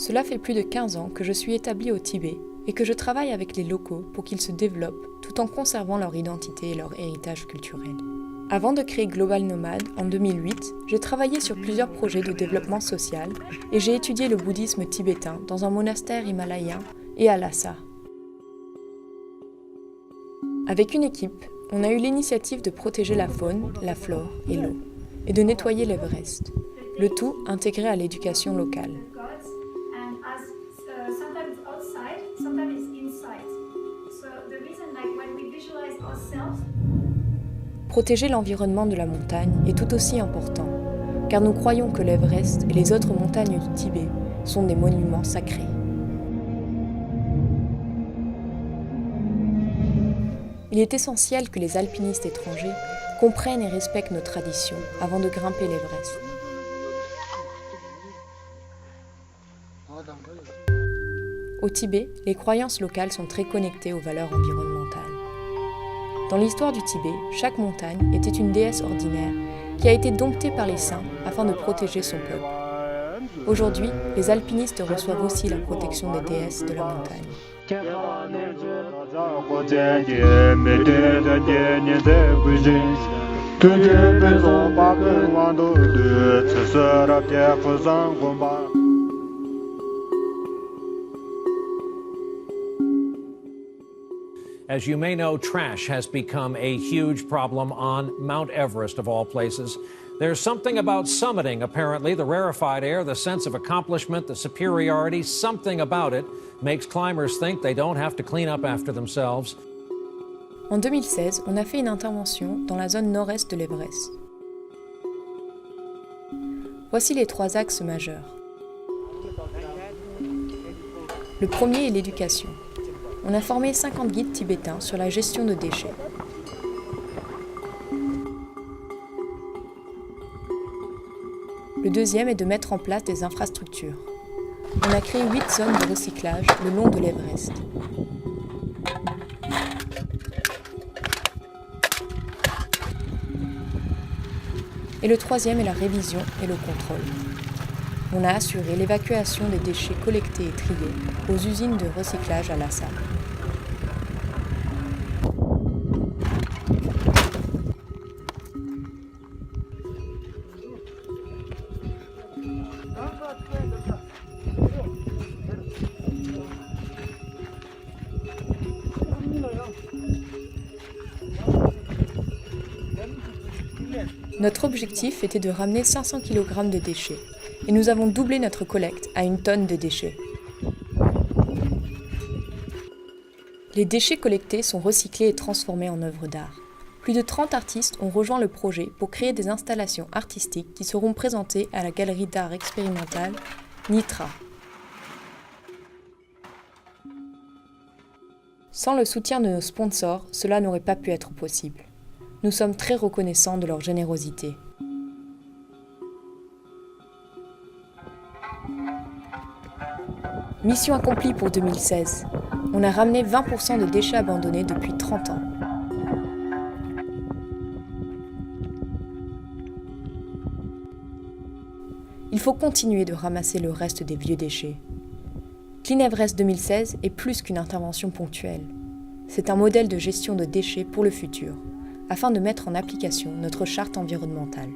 Cela fait plus de 15 ans que je suis établie au Tibet et que je travaille avec les locaux pour qu'ils se développent tout en conservant leur identité et leur héritage culturel. Avant de créer Global Nomad en 2008, j'ai travaillé sur plusieurs projets de développement social et j'ai étudié le bouddhisme tibétain dans un monastère himalayen et à Lhasa. Avec une équipe, on a eu l'initiative de protéger la faune, la flore et l'eau, et de nettoyer l'Everest, le tout intégré à l'éducation locale. Protéger l'environnement de la montagne est tout aussi important, car nous croyons que l'Everest et les autres montagnes du Tibet sont des monuments sacrés. Il est essentiel que les alpinistes étrangers comprennent et respectent nos traditions avant de grimper l'Everest. Au Tibet, les croyances locales sont très connectées aux valeurs environnementales. Dans l'histoire du Tibet, chaque montagne était une déesse ordinaire qui a été domptée par les saints afin de protéger son peuple. Aujourd'hui, les alpinistes reçoivent aussi la protection des déesses de la montagne. As you may know, trash has become a huge problem on Mount Everest, of all places. There's something about summiting, apparently, the rarefied air, the sense of accomplishment, the superiority, something about it makes climbers think they don't have to clean up after themselves. En 2016, on a fait une intervention dans la zone nord-est de l'Everest. Voici les 3 axes majeurs. Le premier est l'éducation. On a formé 50 guides tibétains sur la gestion de déchets. Le deuxième est de mettre en place des infrastructures. On a créé 8 zones de recyclage le long de l'Everest. Et le troisième est la révision et le contrôle. On a assuré l'évacuation des déchets collectés et triés aux usines de recyclage à Lhasa. Notre objectif était de ramener 500 kg de déchets, et nous avons doublé notre collecte à 1 tonne de déchets. Les déchets collectés sont recyclés et transformés en œuvres d'art. Plus de 30 artistes ont rejoint le projet pour créer des installations artistiques qui seront présentées à la galerie d'art expérimentale Nitra. Sans le soutien de nos sponsors, cela n'aurait pas pu être possible. Nous sommes très reconnaissants de leur générosité. Mission accomplie pour 2016. On a ramené 20% de déchets abandonnés depuis 30 ans. Il faut continuer de ramasser le reste des vieux déchets. Clean Everest 2016 est plus qu'une intervention ponctuelle. C'est un modèle de gestion de déchets pour le futur, afin de mettre en application notre charte environnementale.